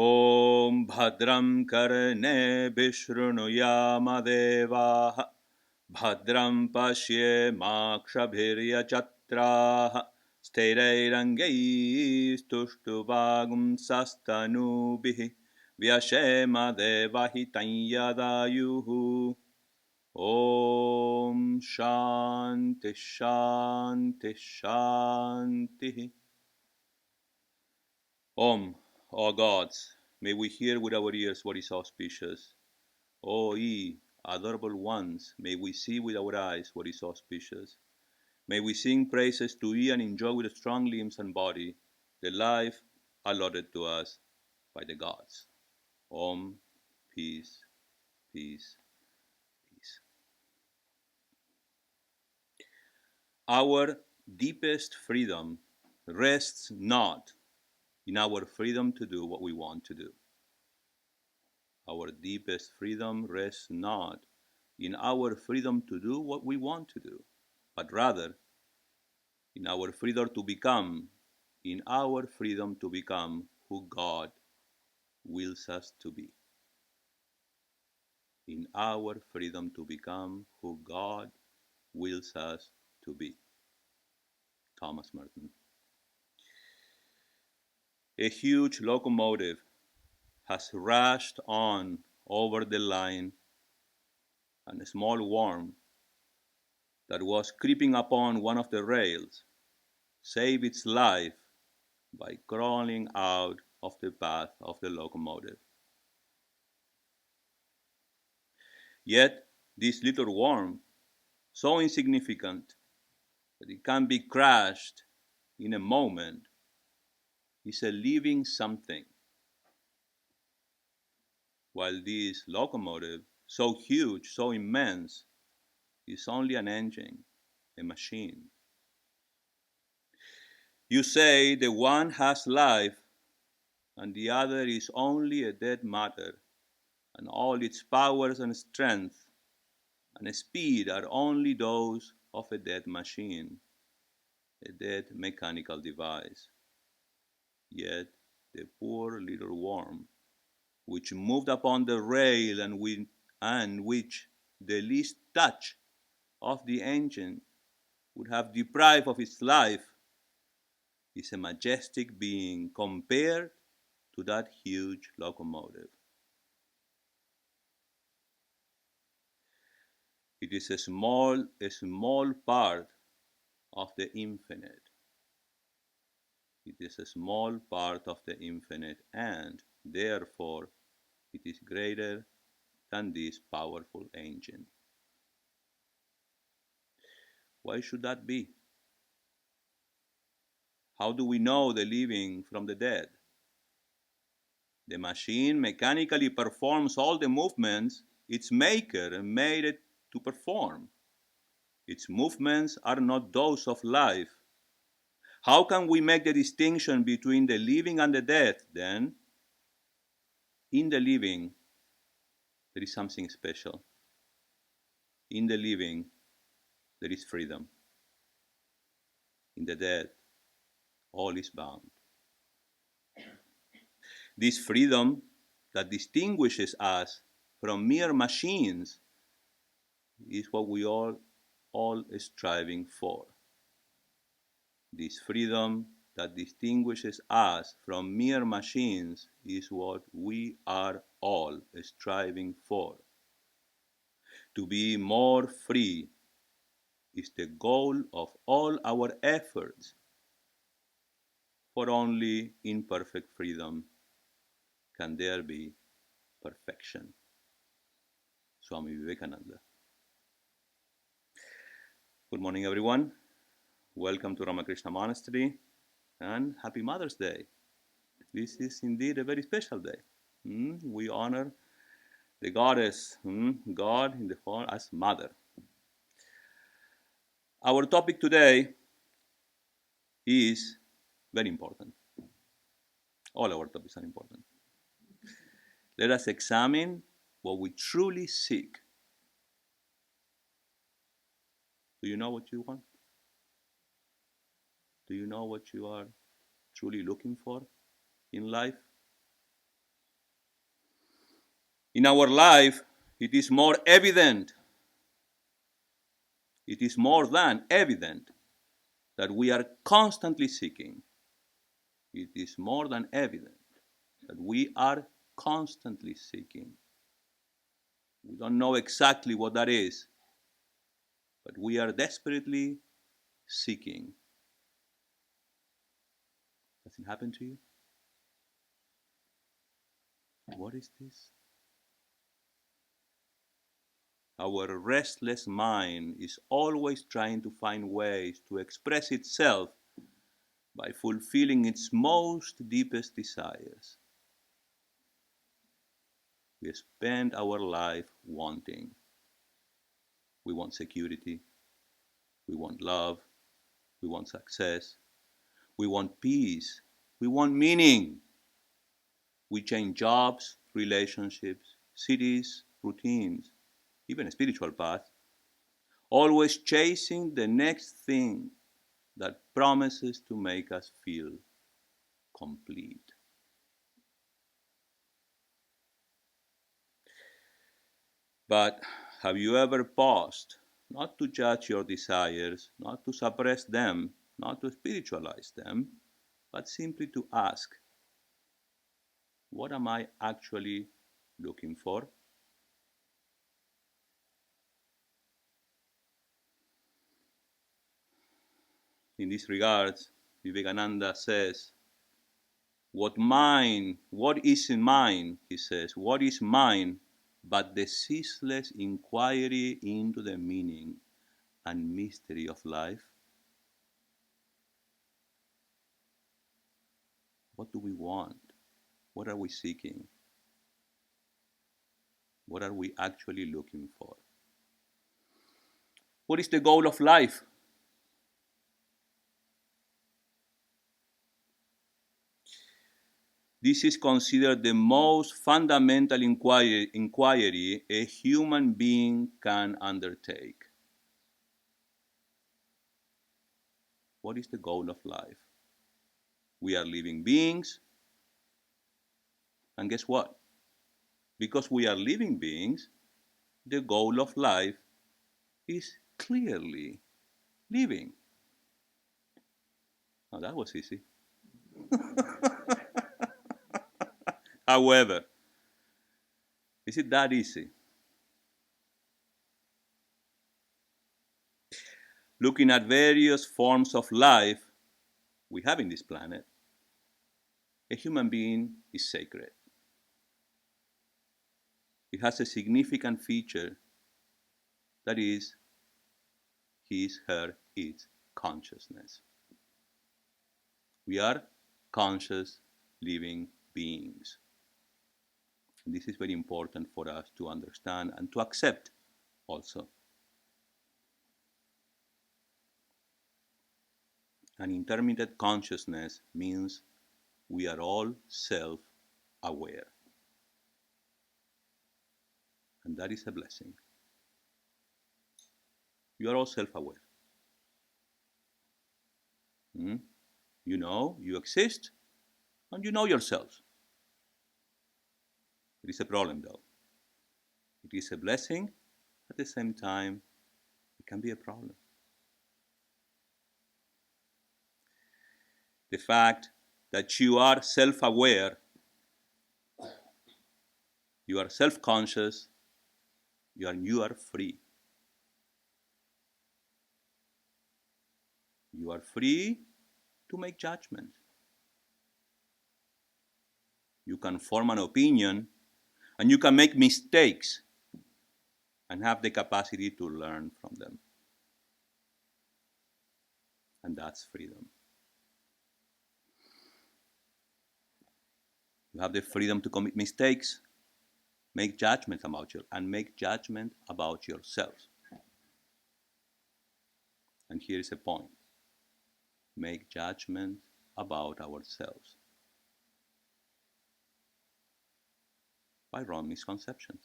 Om Bhadram Karne Vishrunuyama Devaha Bhadram Pashye Makshabhirya Chatraha Steirangai Stuštuvagum Sastanubihi Vyashema Devahi Tanyadayuhu. Om Shanti Shanti Shanti. Om, O gods, may we hear with our ears what is auspicious. O ye adorable ones, may we see with our eyes what is auspicious. May we sing praises to ye and enjoy with strong limbs and body the life allotted to us by the gods. Om, peace, peace, peace. Our deepest freedom rests not in our freedom to do what we want to do. Our deepest freedom rests not in our freedom to do what we want to do, but rather in our freedom to become, who God wills us to be. In our freedom to become who God wills us to be. Thomas Merton. A huge locomotive has rushed on over the line, and a small worm that was creeping upon one of the rails saved its life by crawling out of the path of the locomotive. Yet this little worm, so insignificant that it can be crushed in a moment, is a living something, while this locomotive, so huge, so immense, is only an engine, a machine. You say the one has life and the other is only a dead matter, and all its powers and strength and speed are only those of a dead machine, a dead mechanical device. Yet the poor little worm, which moved upon the rail and which the least touch of the engine would have deprived of its life, is a majestic being compared to that huge locomotive. It is a small part of the infinite. It is a small part of the infinite, and therefore it is greater than this powerful engine. Why should that be? How do we know the living from the dead? The machine mechanically performs all the movements its maker made it to perform. Its movements are not those of life. How can we make the distinction between the living and the dead, then? In the living, there is something special. In the living, there is freedom. In the dead, all is bound. This freedom that distinguishes us from mere machines is what we are all striving for. This freedom that distinguishes us from mere machines is what we are all striving for. To be more free is the goal of all our efforts, for only in perfect freedom can there be perfection. Swami Vivekananda. Good morning, everyone. Welcome to Ramakrishna Monastery, and Happy Mother's Day. This is indeed a very special day. We honor the goddess, God in the form as Mother. Our topic today is very important. All our topics are important. Let us examine what we truly seek. Do you know what you want? Do you know what you are truly looking for in life? In our life, it is more evident, it is more than evident that we are constantly seeking. It is more than evident that we are constantly seeking. We don't know exactly what that is, but we are desperately seeking. Does it happen to you? What is this? Our restless mind is always trying to find ways to express itself by fulfilling its most deepest desires. We spend our life wanting. We want security. We want love. We want success. We want peace. We want meaning. We change jobs, relationships, cities, routines, even a spiritual path, always chasing the next thing that promises to make us feel complete. But have you ever paused, not to judge your desires, not to suppress them, not to spiritualize them, but simply to ask, what am I actually looking for? In this regard, Vivekananda says, what is in mine, he says, what is mine but the ceaseless inquiry into the meaning and mystery of life? What do we want? What are we seeking? What are we actually looking for? What is the goal of life? This is considered the most fundamental inquiry a human being can undertake. What is the goal of life? We are living beings, and guess what? Because we are living beings, the goal of life is clearly living. Now that was easy. However, is it that easy? Looking at various forms of life we have in this planet, a human being is sacred. It has a significant feature, that is, his, her, its consciousness. We are conscious living beings. And this is very important for us to understand and to accept also. An intermittent consciousness means we are all self-aware. And that is a blessing. You are all self-aware. You know you exist, and you know yourselves. It is a problem, though. It is a blessing. At the same time, it can be a problem. The fact that you are self-aware, you are self-conscious, you are free. You are free to make judgment. You can form an opinion, and you can make mistakes and have the capacity to learn from them. And that's freedom. You have the freedom to commit mistakes, make judgments about yourself. And here is a point. Make judgment about ourselves by wrong misconceptions.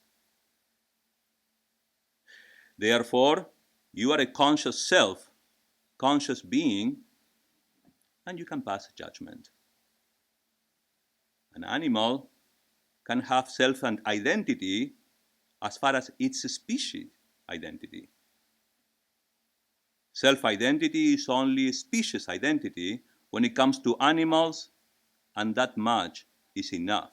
Therefore, you are a conscious self, conscious being, and you can pass a judgment. An animal can have self-identity as far as its species identity. Self-identity is only species identity when it comes to animals, and that much is enough.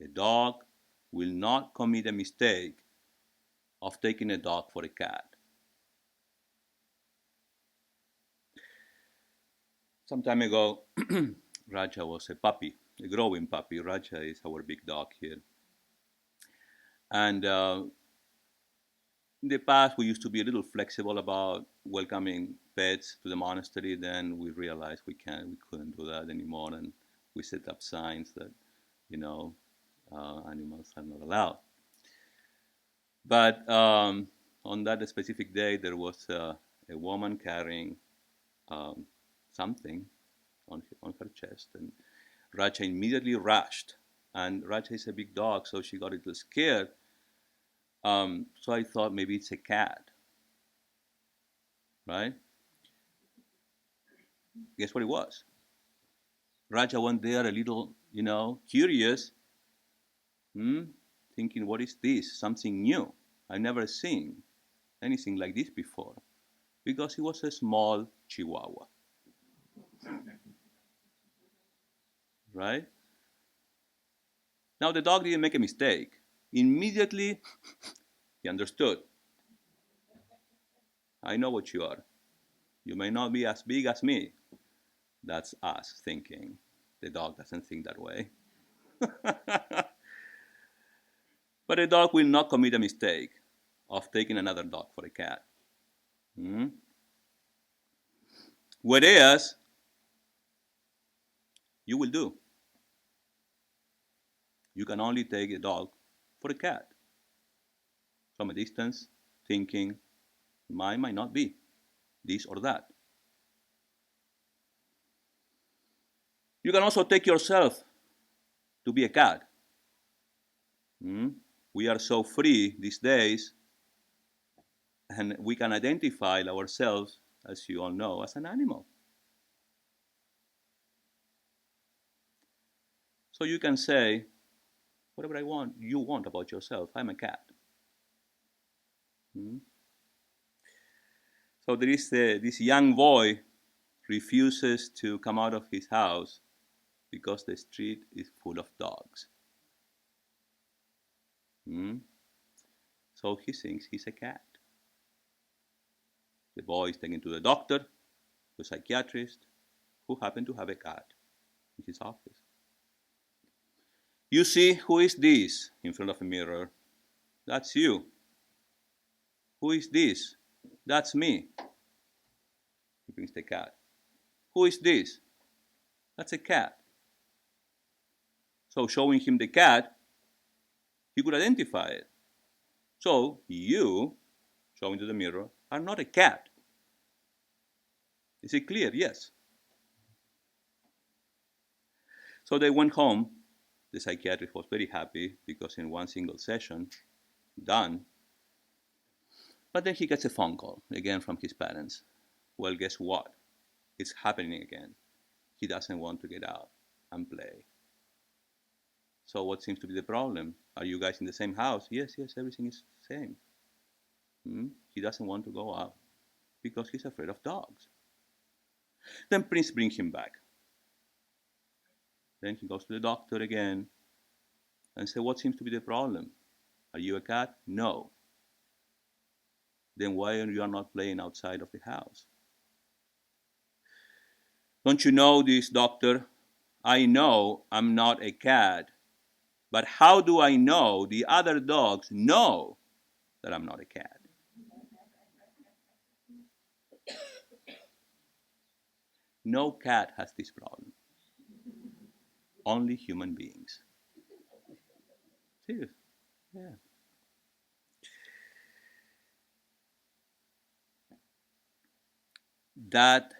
A dog will not commit a mistake of taking a dog for a cat. Some time ago, Raja was a puppy, a growing puppy. Raja is our big dog here. And in the past, we used to be a little flexible about welcoming pets to the monastery. Then we realized we couldn't do that anymore, and we set up signs that, animals are not allowed. But on that specific day, there was a woman carrying something on her chest, and Raja immediately rushed. And Raja is a big dog, so she got a little scared. So I thought maybe it's a cat, right? Guess what it was? Raja went there a little, curious, thinking, what is this? Something new. I've never seen anything like this before, because he was a small chihuahua, right? Now the dog didn't make a mistake. Immediately, he understood. I know what you are. You may not be as big as me. That's us thinking. The dog doesn't think that way. But a dog will not commit a mistake of taking another dog for a cat. Whereas, you will do. You can only take a dog for a cat. From a distance, thinking, mine might not be this or that. You can also take yourself to be a cat. We are so free these days, and we can identify ourselves, as you all know, as an animal. So you can say whatever you want about yourself. I'm a cat. So there is this young boy refuses to come out of his house because the street is full of dogs. So he thinks he's a cat. The boy is taken to the doctor, the psychiatrist, who happened to have a cat in his office. You see, who is this in front of a mirror? That's you. Who is this? That's me. He brings the cat. Who is this? That's a cat. So showing him the cat, he could identify it. So you, showing to the mirror, are not a cat. Is it clear? Yes. So they went home. The psychiatrist was very happy because in one single session, done. But then he gets a phone call, again from his parents. Well, guess what? It's happening again. He doesn't want to get out and play. So what seems to be the problem? Are you guys in the same house? Yes, everything is the same. He doesn't want to go out because he's afraid of dogs. Then please bring him back. Then he goes to the doctor again and says, what seems to be the problem? Are you a cat? No. Then why are you not playing outside of the house? Don't you know this, doctor? I know I'm not a cat, but how do I know the other dogs know that I'm not a cat? No cat has this problem. Only human beings. Serious. Yeah. That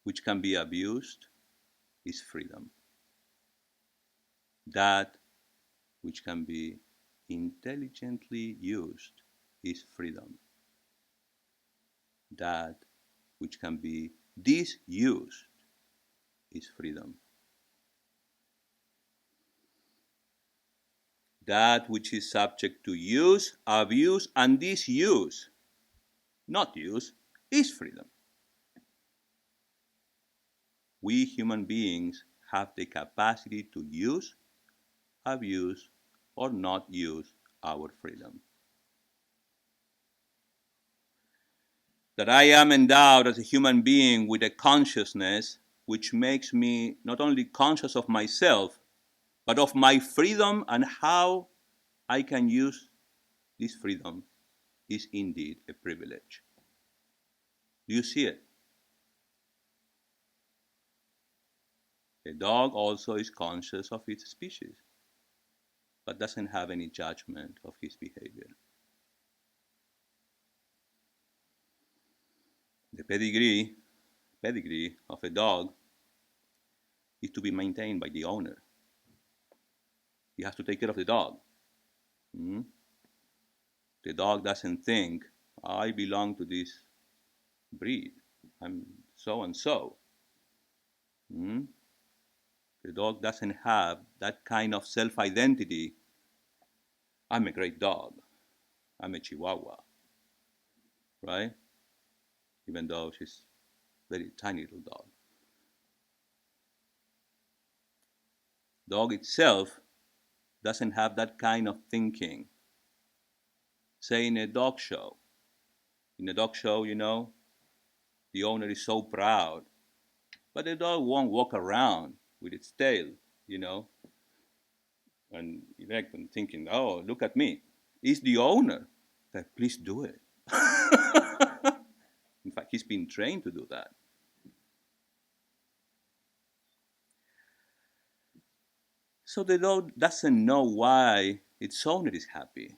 which can be abused is freedom. That which can be intelligently used is freedom. That which can be disused is freedom. That which is subject to use, abuse, and disuse, not use, is freedom. We human beings have the capacity to use, abuse, or not use our freedom. That I am endowed as a human being with a consciousness which makes me not only conscious of myself, but of my freedom and how I can use this freedom is indeed a privilege. Do you see it? A dog also is conscious of its species, but doesn't have any judgment of his behavior. The pedigree of a dog is to be maintained by the owner. He has to take care of the dog. Mm? The dog doesn't think, I belong to this breed. I'm so and so. Mm? The dog doesn't have that kind of self-identity. I'm a great dog. I'm a Chihuahua, right? Even though she's a very tiny little dog. Dog itself doesn't have that kind of thinking. Say in a dog show. In a dog show, the owner is so proud, but the dog won't walk around with its tail, you know, and erect and thinking, oh, look at me. It's the owner that please do it. In fact, he's been trained to do that. So the dog doesn't know why its owner is happy.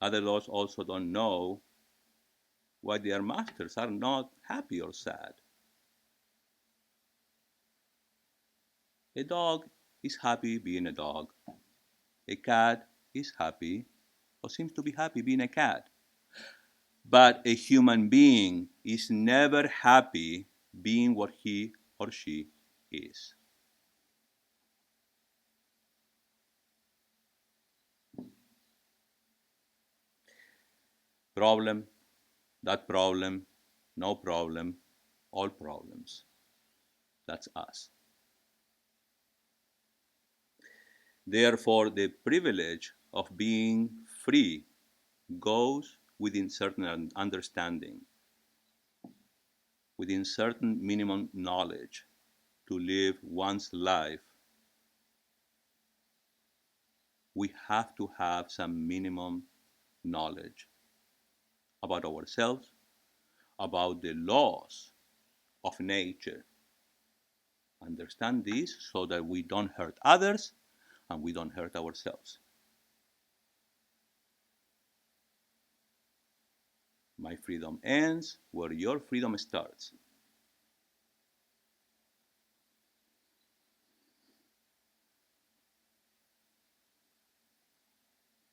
Other dogs also don't know why their masters are not happy or sad. A dog is happy being a dog. A cat is happy or seems to be happy being a cat. But a human being is never happy being what he or she is. Problem, that problem, no problem, all problems. That's us. Therefore, the privilege of being free goes within certain understanding, within certain minimum knowledge to live one's life. We have to have some minimum knowledge about ourselves, about the laws of nature. Understand this so that we don't hurt others and we don't hurt ourselves. My freedom ends where your freedom starts.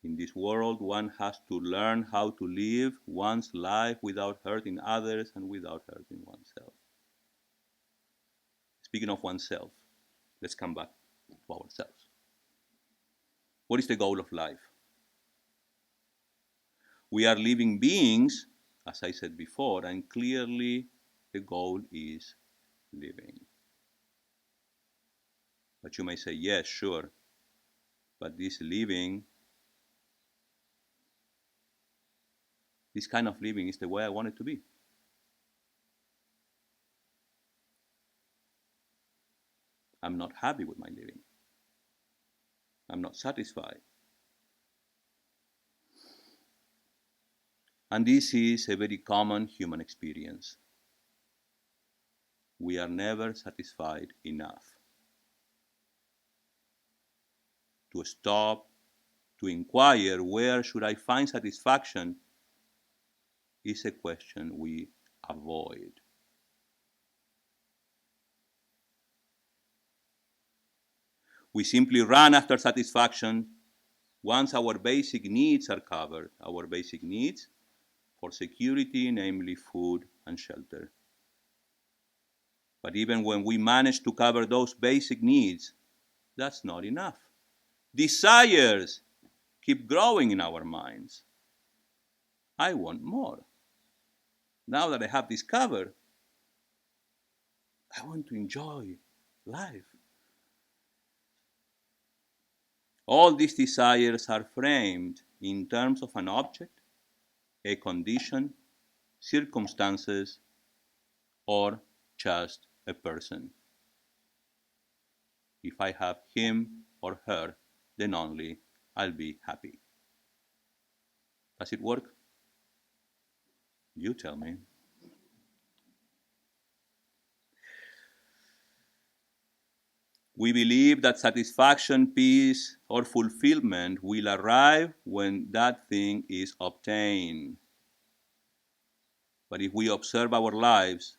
In this world, one has to learn how to live one's life without hurting others and without hurting oneself. Speaking of oneself, let's come back to ourselves. What is the goal of life? We are living beings, as I said before, and clearly the goal is living. But you may say, yes, sure, but this living, this kind of living is the way I want it to be. I'm not happy with my living. I'm not satisfied. And this is a very common human experience. We are never satisfied enough. To stop, to inquire where should I find satisfaction is a question we avoid. We simply run after satisfaction once our basic needs are covered, our basic needs for security, namely food and shelter. But even when we manage to cover those basic needs, That's not enough. Desires keep growing in our minds. I want more. Now that I have discovered, I want to enjoy life. All these desires are framed in terms of an object, a condition, circumstances, or just a person. If I have him or her, then only I'll be happy. Does it work? You tell me. We believe that satisfaction, peace, or fulfillment will arrive when that thing is obtained. But if we observe our lives,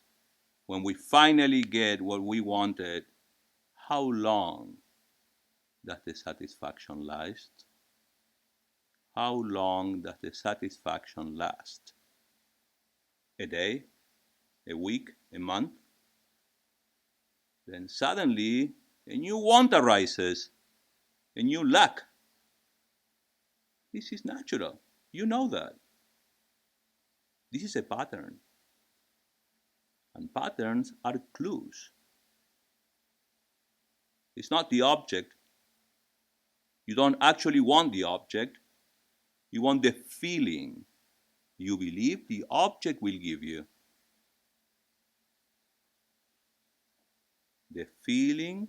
when we finally get what we wanted, how long does the satisfaction last? How long does the satisfaction last? A day? A week? A month? Then suddenly a new want arises, a new lack. This is natural. You know that. This is a pattern. And patterns are clues. It's not the object. You don't actually want the object. You want the feeling you believe the object will give you. The feeling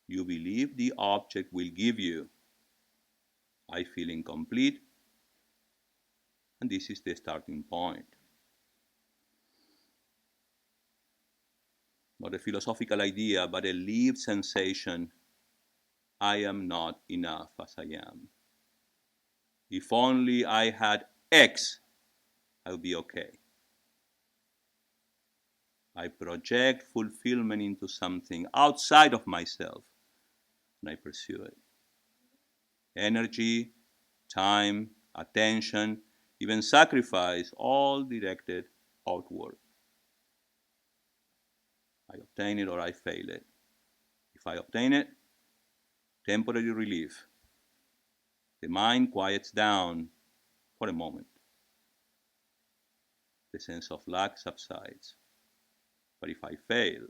you believe the object will give you. I feel incomplete, and this is the starting point. Not a philosophical idea, but a lived sensation. I am not enough as I am. If only I had X, I'll be okay. I project fulfillment into something outside of myself, and I pursue it. Energy, time, attention, even sacrifice, all directed outward. I obtain it or I fail it. If I obtain it, temporary relief. The mind quiets down for a moment. The sense of lack subsides. But if I fail,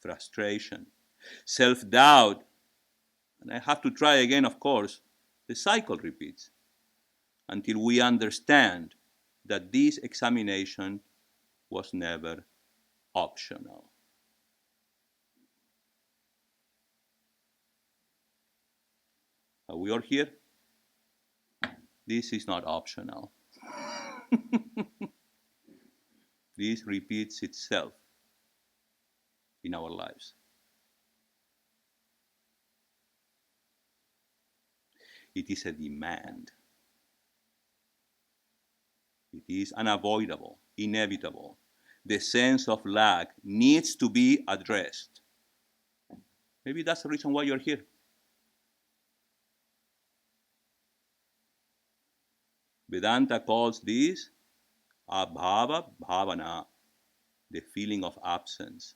frustration, self-doubt, and I have to try again, of course, the cycle repeats until we understand that this examination was never optional. Are we all here? This is not optional. This repeats itself in our lives. It is a demand. It is unavoidable, inevitable. The sense of lack needs to be addressed. Maybe that's the reason why you're here. Vedanta calls this abhava bhavana, the feeling of absence.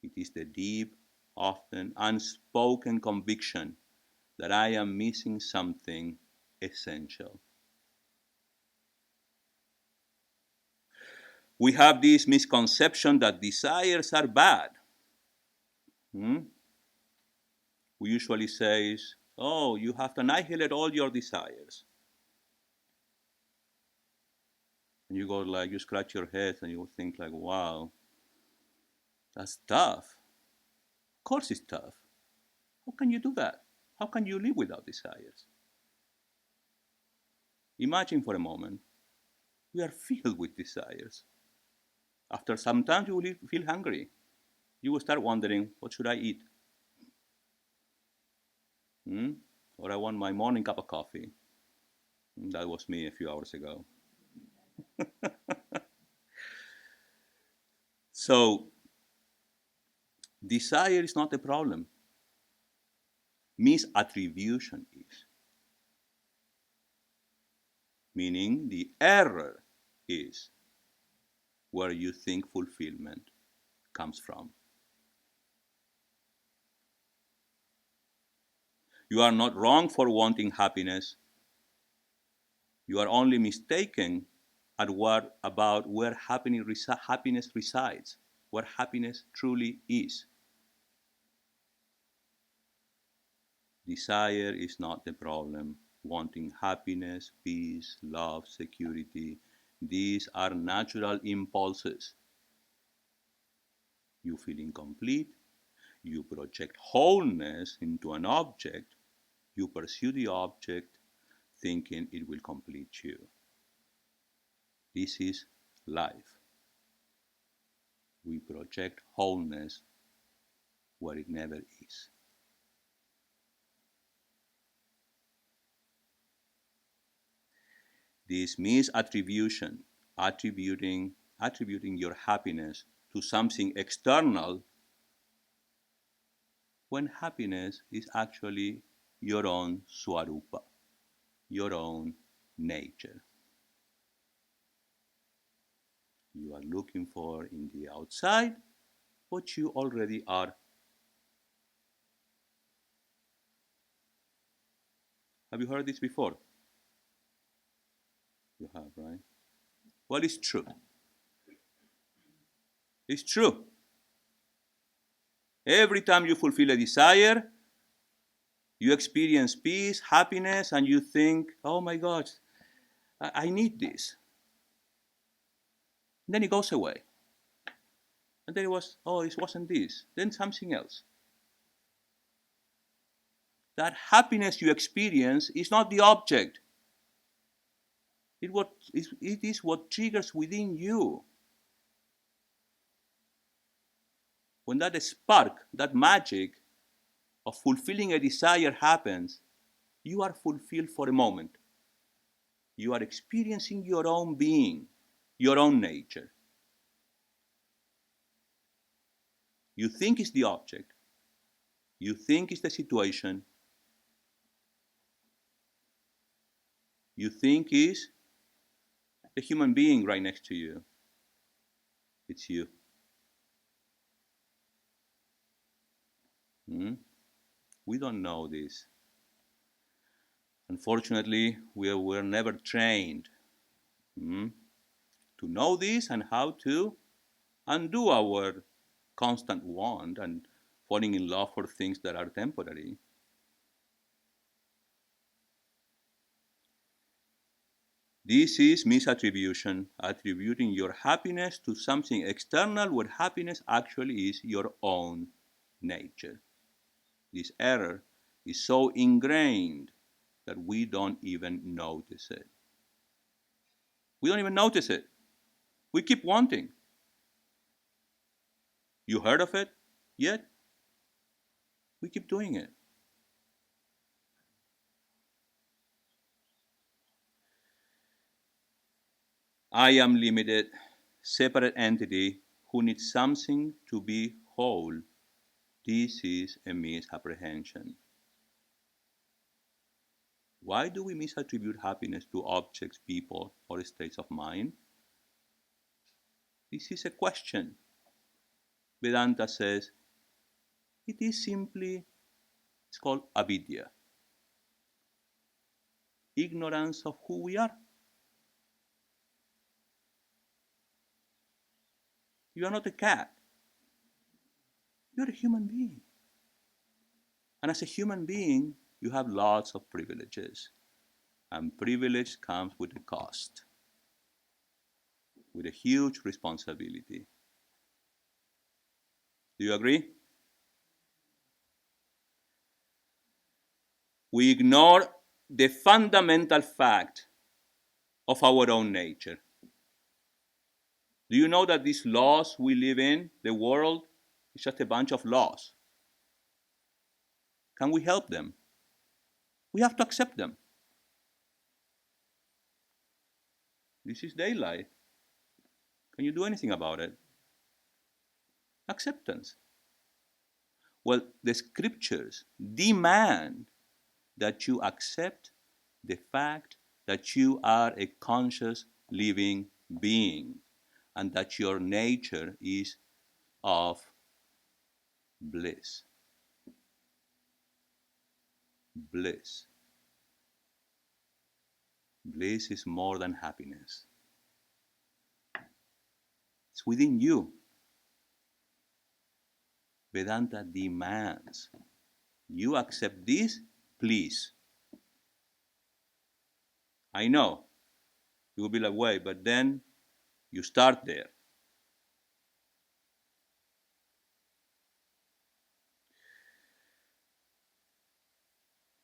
It is the deep, often unspoken conviction that I am missing something essential. We have this misconception that desires are bad. We usually say, oh, you have to annihilate all your desires. And you go like, you scratch your head and you think like, wow, that's tough. Of course it's tough. How can you do that? How can you live without desires? Imagine for a moment, we are filled with desires. After some time, you will feel hungry. You will start wondering, what should I eat? Or I want my morning cup of coffee. That was me a few hours ago. So, desire is not a problem. Misattribution is. Meaning the error is where you think fulfillment comes from. You are not wrong for wanting happiness. You are only mistaken about where happiness resides, where happiness truly is. Desire is not the problem. Wanting happiness, peace, love, security, these are natural impulses. You feel incomplete, you project wholeness into an object, you pursue the object thinking it will complete you. This is life. We project wholeness where it never is. This misattribution, attributing your happiness to something external when happiness is actually your own swarupa, your own nature. You are looking for in the outside what you already are. Have you heard this before? You have, right? Well, it's true. It's true. Every time you fulfill a desire, you experience peace, happiness, and you think, oh my God, I need this. And then it goes away. And then it wasn't this. Then something else. That happiness you experience is not the object. It is what triggers within you. When that spark, that magic of fulfilling a desire happens, you are fulfilled for a moment. You are experiencing your own being, your own nature. You think it's the object. You think it's the situation. You think it's the human being right next to you. It's you. We don't know this. Unfortunately, we were never trained to know this and how to undo our constant want and falling in love for things that are temporary. This is misattribution, attributing your happiness to something external where happiness actually is your own nature. This error is so ingrained that we don't even notice it. We don't even notice it. We keep wanting. You heard of it yet? We keep doing it. I am limited, separate entity who needs something to be whole. This is a misapprehension. Why do we misattribute happiness to objects, people, or states of mind? This is a question. Vedanta says it is simply, it's called avidya, ignorance of who we are. You are not a cat. You're a human being. And as a human being, you have lots of privileges. And privilege comes with a cost, with a huge responsibility. Do you agree? We ignore the fundamental fact of our own nature. Do you know that these laws we live in, the world, is just a bunch of laws? Can we help them? We have to accept them. This is daylight. Can you do anything about it? Acceptance. Well, the scriptures demand that you accept the fact that you are a conscious living being and that your nature is of bliss. bliss. Bliss is more than happiness. It's within you. Vedanta demands you accept this, please. I know you will be like, wait, but then you start there.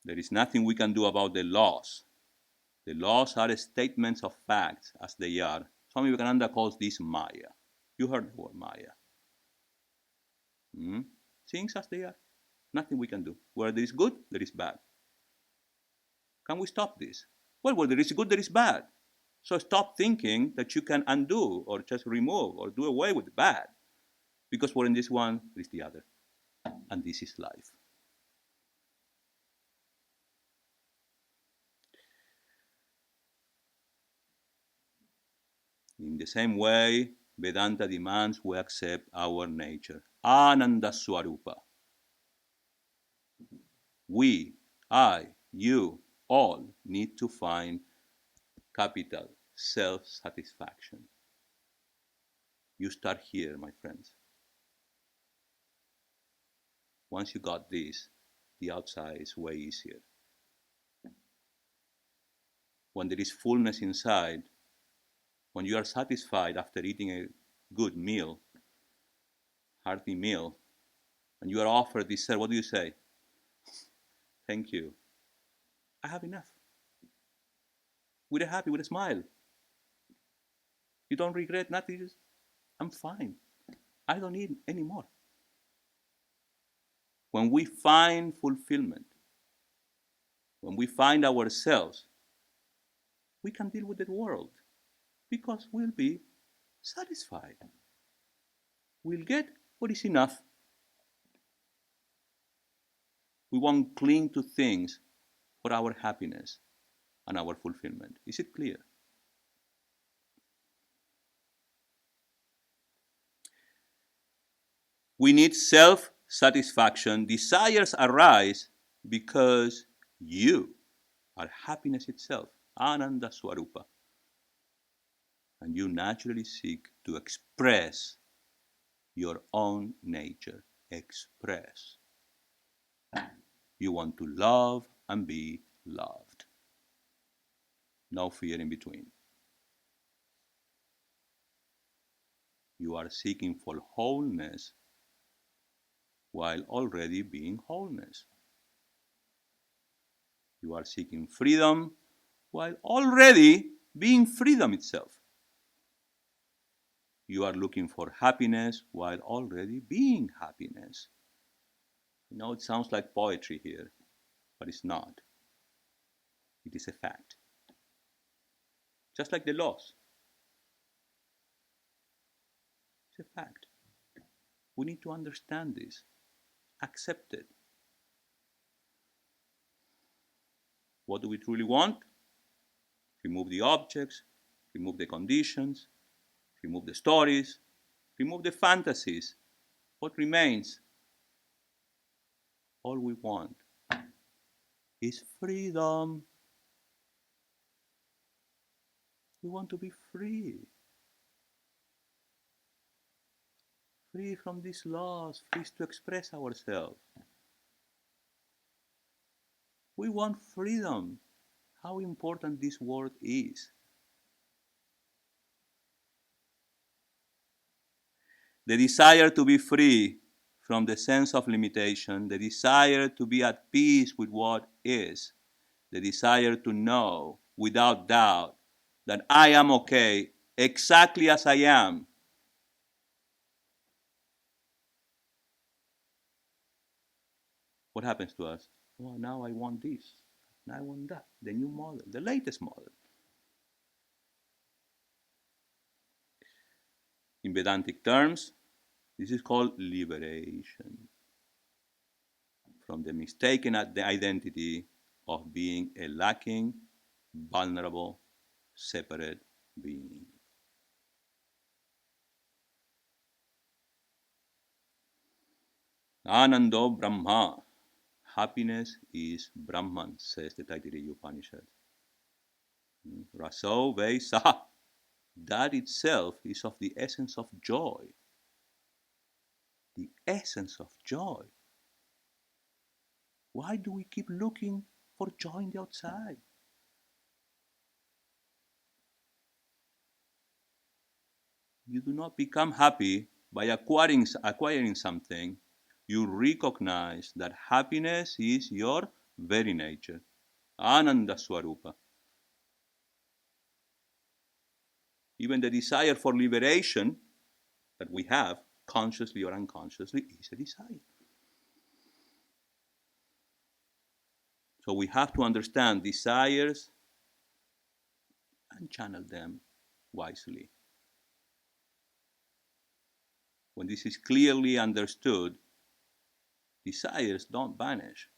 There is nothing we can do about the laws. The laws are statements of facts as they are. Swami Dhyanayogananda calls this Maya. You heard the word Maya. Things as they are. Nothing we can do. Where there is good, there is bad. Can we stop this? Well, where there is good, there is bad. So stop thinking that you can undo or just remove or do away with the bad. Because we're in this one, there is the other. And this is life. In the same way, Vedanta demands we accept our nature. Ananda Swarupa. We, I, you, all need to find capital self-satisfaction. You start here, my friends. Once you got this, the outside is way easier. When there is fullness inside, when you are satisfied after eating a good meal, hearty meal, and you are offered dessert, what do you say? Thank you. I have enough. With a happy, with a smile. You don't regret nothing. Just, I'm fine. I don't need any more. When we find fulfillment, when we find ourselves, we can deal with the world because we'll be satisfied. We'll get what is enough. We won't cling to things for our happiness and our fulfillment. Is it clear? We need self-satisfaction. Desires arise because you are happiness itself, Ananda Swarupa. And you naturally seek to express your own nature. Express. You want to love and be loved. No fear in between. You are seeking for wholeness while already being wholeness. You are seeking freedom while already being freedom itself. You are looking for happiness while already being happiness. You know, it sounds like poetry here, but it's not. It is a fact. Just like the laws. It's a fact. We need to understand this, accept it. What do we truly want? Remove the objects, remove the conditions, remove the stories, remove the fantasies. What remains? All we want is freedom. We want to be free. Free from these laws, free to express ourselves. We want freedom. How important this word is. The desire to be free from the sense of limitation, the desire to be at peace with what is, the desire to know without doubt that I am okay exactly as I am. What happens to us? Oh, now I want this. Now I want that. The new model, the latest model. In Vedantic terms, this is called liberation from the mistaken identity of being a lacking, vulnerable, separate being. Anando Brahma. Happiness is Brahman, says the Taittiriya Upanishad. Raso Vei Saha. That itself is of the essence of joy. The essence of joy. Why do we keep looking for joy in the outside? You do not become happy by acquiring something. You recognize that happiness is your very nature. Ananda Swarupa. Even the desire for liberation that we have, consciously or unconsciously, is a desire. So we have to understand desires and channel them wisely. When this is clearly understood, desires don't vanish,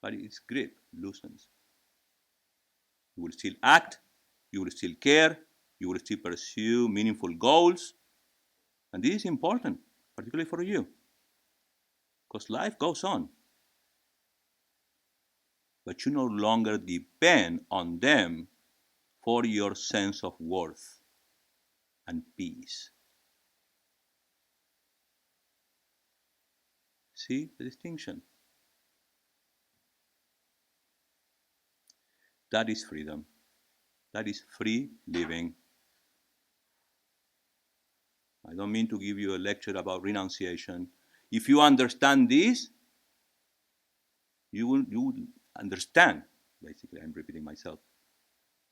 but its grip loosens. You will still act, you will still care, you will still pursue meaningful goals. And this is important, particularly for you, because life goes on. But you no longer depend on them for your sense of worth and peace. See the distinction? That is freedom. That is free living. I don't mean to give you a lecture about renunciation. If you understand this, you will understand, basically, I'm repeating myself,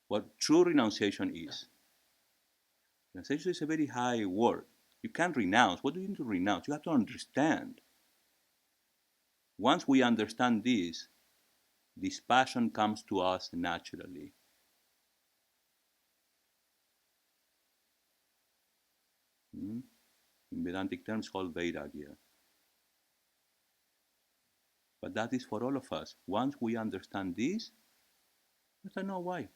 what true renunciation is. Renunciation is a very high word. You can't renounce. What do you need to renounce? You have to understand. Once we understand this passion comes to us naturally. In Vedantic terms, called Vairagya. But that is for all of us. Once we understand this, I don't know why.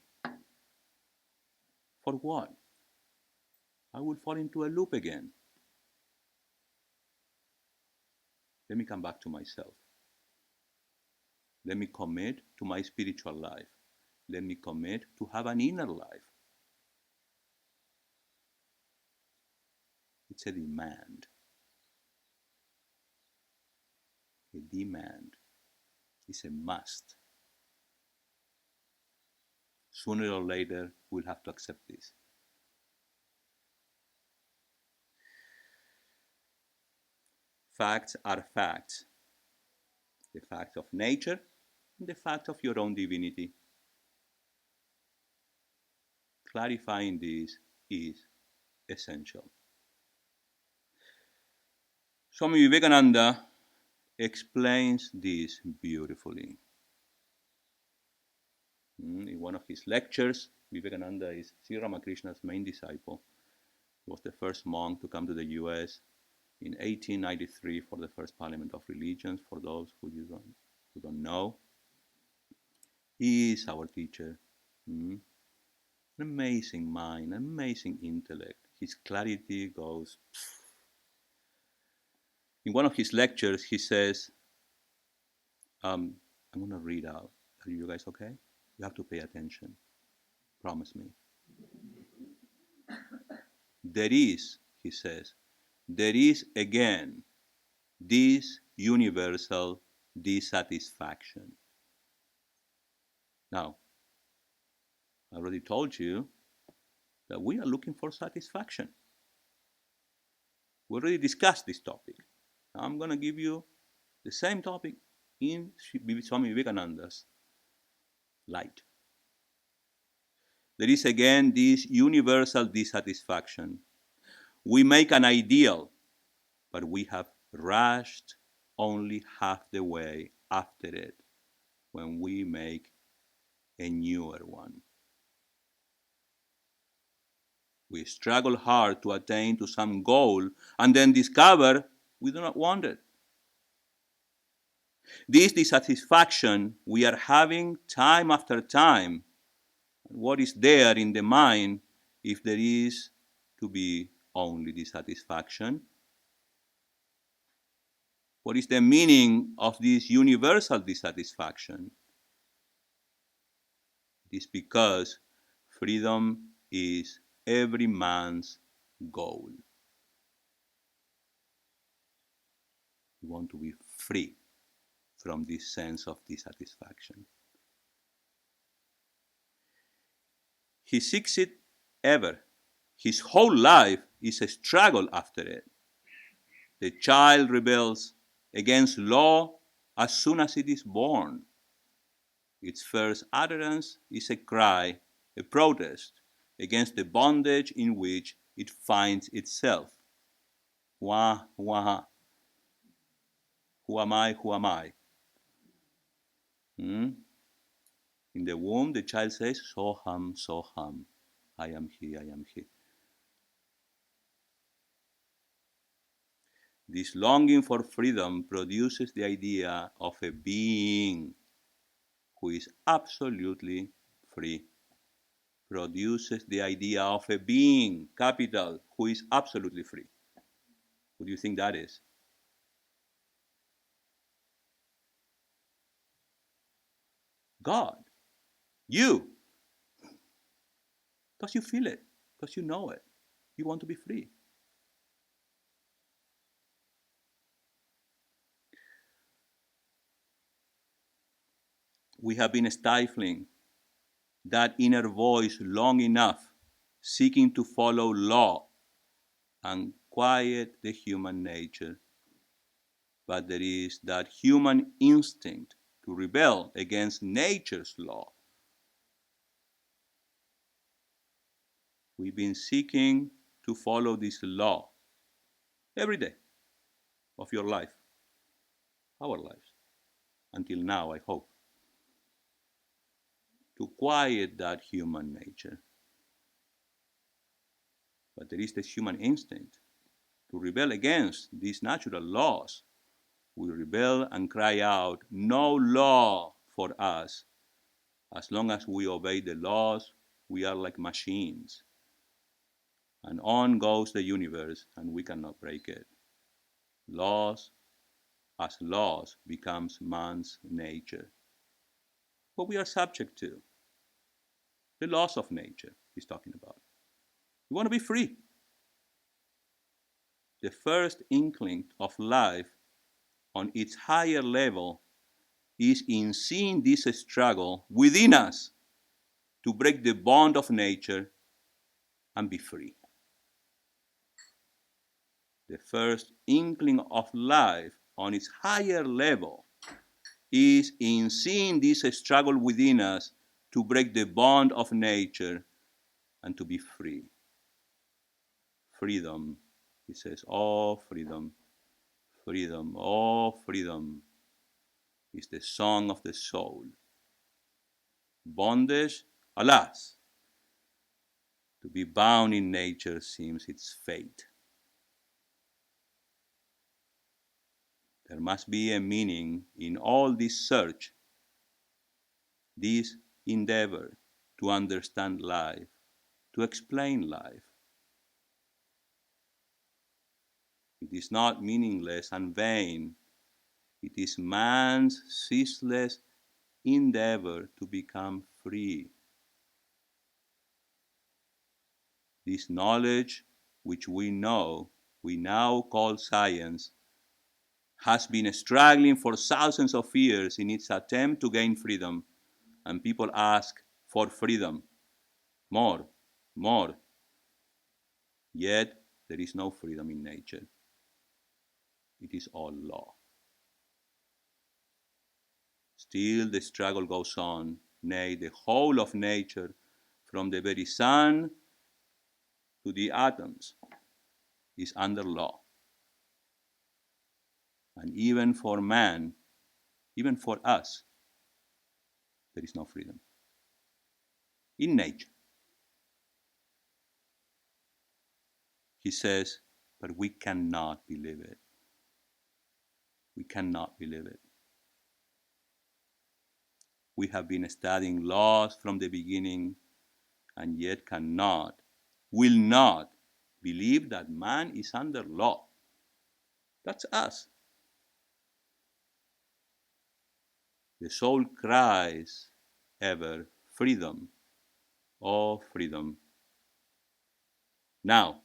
For what? I will fall into a loop again. Let me come back to myself. Let me commit to my spiritual life. Let me commit to have an inner life. It's a demand. A demand. It's a must. Sooner or later, we'll have to accept this. Facts are facts. The fact of nature and the fact of your own divinity. Clarifying this is essential. Swami Vivekananda explains this beautifully. In one of his lectures, Vivekananda is Sri Ramakrishna's main disciple. He was the first monk to come to the US in 1893 for the first Parliament of Religions, for those who don't know. He is our teacher. An amazing mind, amazing intellect. His clarity goes. In one of his lectures, he says, I'm going to read out. Are you guys okay? You have to pay attention. Promise me. There is, he says, there is again this universal dissatisfaction. Now, I already told you that we are looking for satisfaction. We already discussed this topic. Now I'm going to give you the same topic in Swami Vivekananda's light. There is again this universal dissatisfaction. We make an ideal, but we have rushed only half the way after it when we make a newer one. We struggle hard to attain to some goal and then discover we do not want it. This dissatisfaction we are having time after time. What is there in the mind if there is to be only dissatisfaction? What is the meaning of this universal dissatisfaction? It is because freedom is every man's goal. We want to be free from this sense of dissatisfaction. He seeks it ever. His whole life is a struggle after it. The child rebels against law as soon as it is born. Its first utterance is a cry, a protest against the bondage in which it finds itself. Wah, wah, who am I, who am I? Hmm? In the womb, the child says, Soham, Soham, I am he, I am he. This longing for freedom produces the idea of a being who is absolutely free. Produces the idea of a being, capital, who is absolutely free. Who do you think that is? God. You. Because you feel it, because you know it. You want to be free. We have been stifling that inner voice long enough, seeking to follow law and quiet the human nature. But there is that human instinct to rebel against nature's law. We've been seeking to follow this law every day of your life, our lives, until now, I hope, to quiet that human nature. But there is this human instinct to rebel against these natural laws. We rebel and cry out, no law for us. As long as we obey the laws, we are like machines. And on goes the universe, and we cannot break it. Laws, as laws, becomes man's nature. What we are subject to, the laws of nature he's talking about. We want to be free. The first inkling of life on its higher level is in seeing this struggle within us to break the bond of nature and be free. The first inkling of life on its higher level is in seeing this struggle within us to break the bond of nature and to be free. Freedom, he says, oh freedom, freedom, oh freedom is the song of the soul. Bondage, alas, to be bound in nature seems its fate. There must be a meaning in all this search, this endeavor to understand life, to explain life. It is not meaningless and vain. It is man's ceaseless endeavor to become free. This knowledge, which we know, we now call science, has been struggling for thousands of years in its attempt to gain freedom, and people ask for freedom. More, more. Yet there is no freedom in nature. It is all law. Still the struggle goes on, nay, the whole of nature, from the very sun to the atoms, is under law. And even for man, even for us, there is no freedom in nature. He says, but we cannot believe it. We cannot believe it. We have been studying laws from the beginning and yet cannot, will not believe that man is under law. That's us. The soul cries ever, freedom, oh freedom. Now,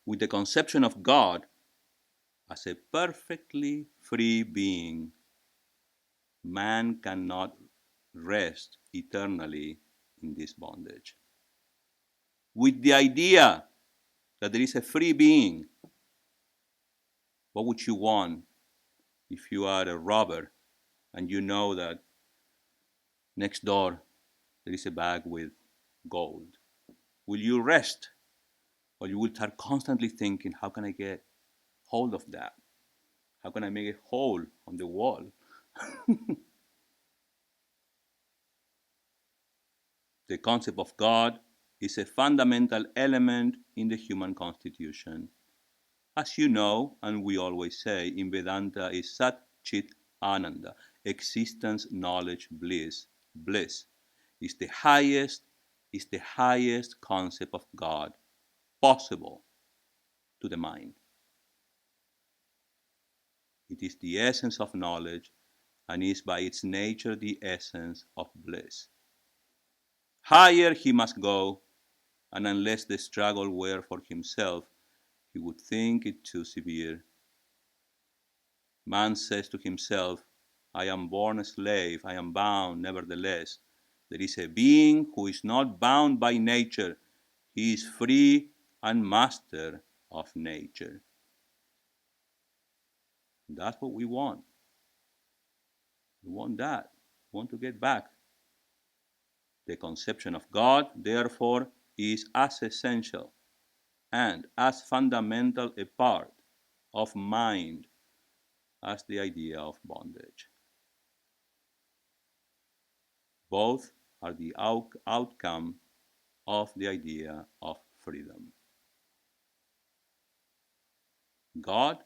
with the conception of God as a perfectly free being, man cannot rest eternally in this bondage. With the idea that there is a free being, what would you want if you are a robber and you know that next door there is a bag with gold? Will you rest, or you will start constantly thinking, how can I get hold of that? How can I make a hole on the wall? The concept of God is a fundamental element in the human constitution. As you know, and we always say in Vedanta, is Sat Chit Ananda, existence, knowledge, bliss. Bliss is the highest concept of God possible to the mind. It is the essence of knowledge and is by its nature the essence of bliss. Higher he must go, and unless the struggle were for himself, he would think it too severe. Man says to himself, I am born a slave, I am bound, nevertheless. There is a being who is not bound by nature. He is free and master of nature. That's what we want. We want that. We want to get back. The conception of God, therefore, is as essential and as fundamental a part of mind as the idea of bondage. Both are the outcome of the idea of freedom. God,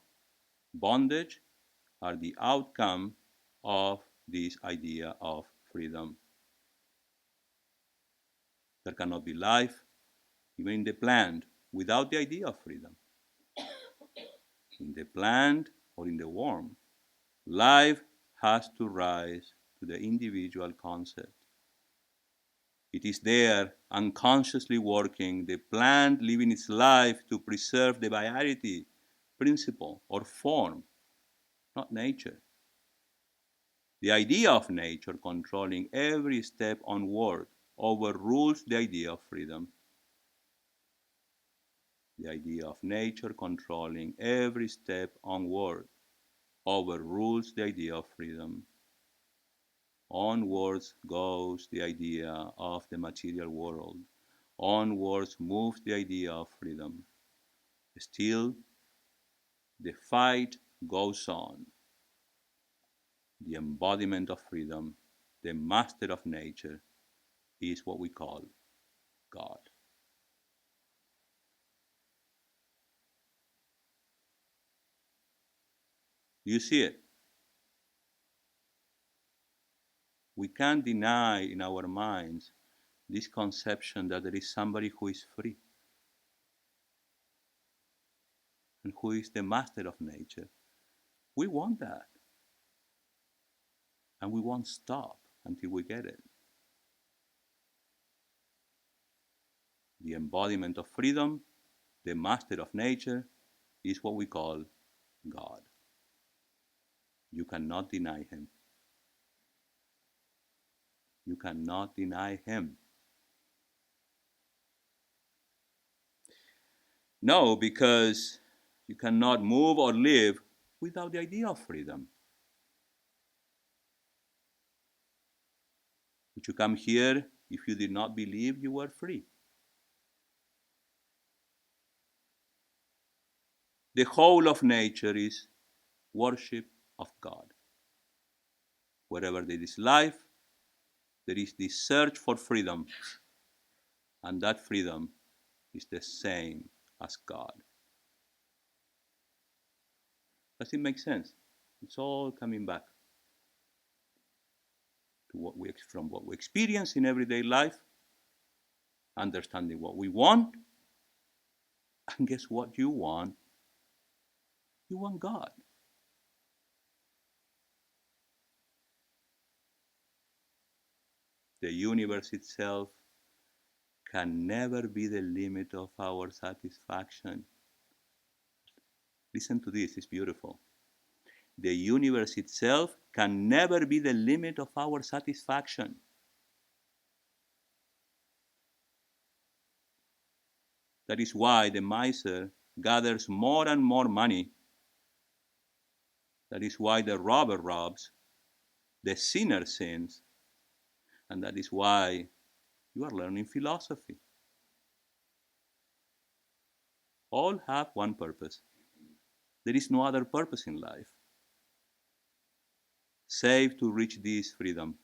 bondage are the outcome of this idea of freedom. There cannot be life, even in the plant, without the idea of freedom. In the plant or in the worm, life has to rise to the individual concept. It is there, unconsciously working, the plant living its life to preserve the variety, principle, or form, not nature. The idea of nature controlling every step onward overrules the idea of freedom. The idea of nature controlling every step onward overrules the idea of freedom. Onwards goes the idea of the material world. Onwards moves the idea of freedom. Still, the fight goes on. The embodiment of freedom, the master of nature, is what we call God. Do you see it? We can't deny in our minds this conception that there is somebody who is free and who is the master of nature. We want that. And we won't stop until we get it. The embodiment of freedom, the master of nature, is what we call God. You cannot deny him. You cannot deny him. No, because you cannot move or live without the idea of freedom. Would you come here if you did not believe you were free? The whole of nature is worship of God. Wherever there is life, there is this search for freedom, and that freedom is the same as God. Does it make sense? It's all coming back to from what we experience in everyday life, understanding what we want, and guess what you want? You want God. The universe itself can never be the limit of our satisfaction. Listen to this, it's beautiful. The universe itself can never be the limit of our satisfaction. That is why the miser gathers more and more money. That is why the robber robs, the sinner sins, and that is why you are learning philosophy. All have one purpose. There is no other purpose in life save to reach this freedom.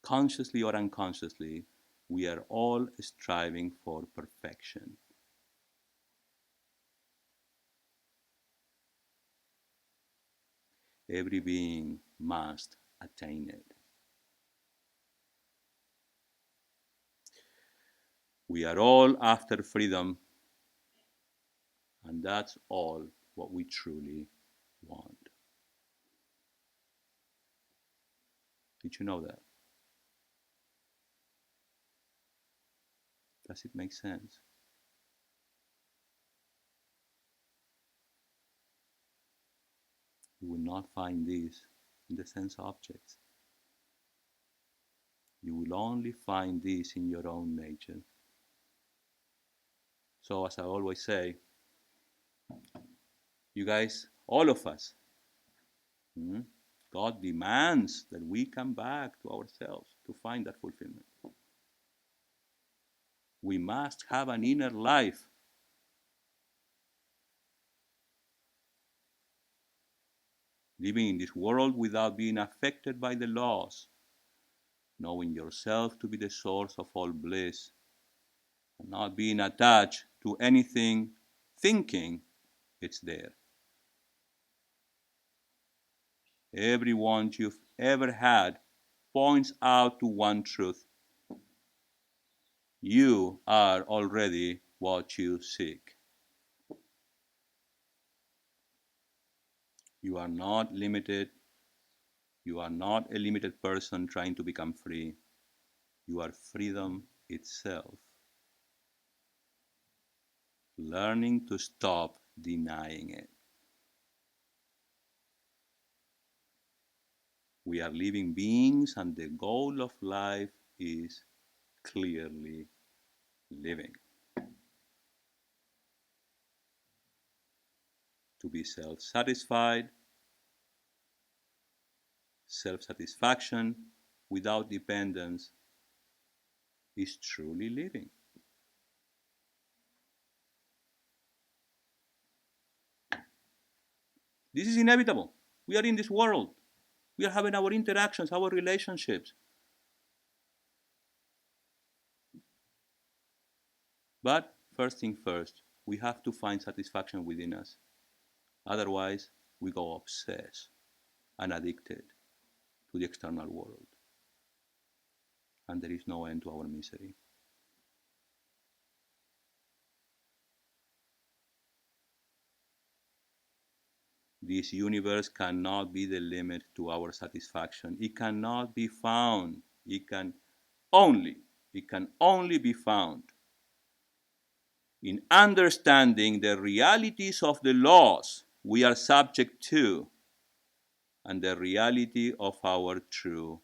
Consciously or unconsciously, we are all striving for perfection. Every being must attain it. We are all after freedom, and that's all what we truly want. Did you know that? Does it make sense? You will not find this in the sense objects. You will only find this in your own nature. So, as I always say, you guys, all of us, God demands that we come back to ourselves to find that fulfillment. We must have an inner life. Living in this world without being affected by the laws, knowing yourself to be the source of all bliss, and not being attached to anything, thinking it's there. Everyone you've ever had points out to one truth. You are already what you seek. You are not limited. You are not a limited person trying to become free. You are freedom itself. Learning to stop denying it. We are living beings, and the goal of life is clearly living. To be self-satisfied, self-satisfaction without dependence is truly living. This is inevitable. We are in this world. We are having our interactions, our relationships. But first thing first, we have to find satisfaction within us. Otherwise, we go obsessed and addicted to the external world. And there is no end to our misery. This universe cannot be the limit to our satisfaction. It cannot be found. It can only be found in understanding the realities of the laws we are subject to and the reality of our true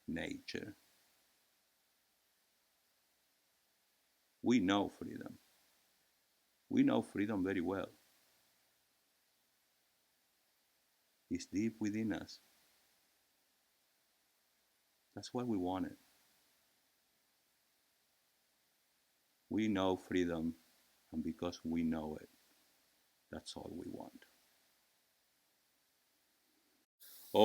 nature. We know freedom. We know freedom very well. It's deep within us. That's why we want it. We know freedom, and because we know it, that's all we want. Om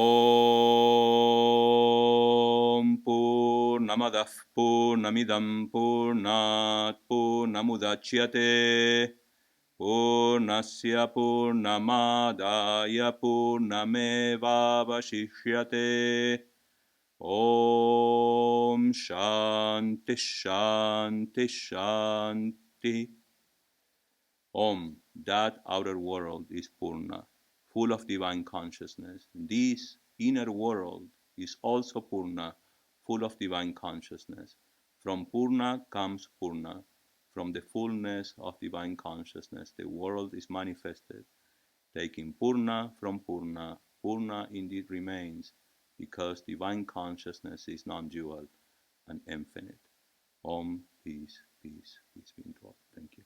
Purnamadah Purnamidam Purnat Purnamudachyate Purnasya Purnamadaya Purnamevavashishyate Om Shanti Shanti Shanti. Om, that outer world is Purna, full of divine consciousness. This inner world is also Purna, full of divine consciousness. From Purna comes Purna. From the fullness of divine consciousness, the world is manifested. Taking Purna from Purna, Purna indeed remains, because divine consciousness is non-dual and infinite. Om, peace, peace, peace be in all. Thank you.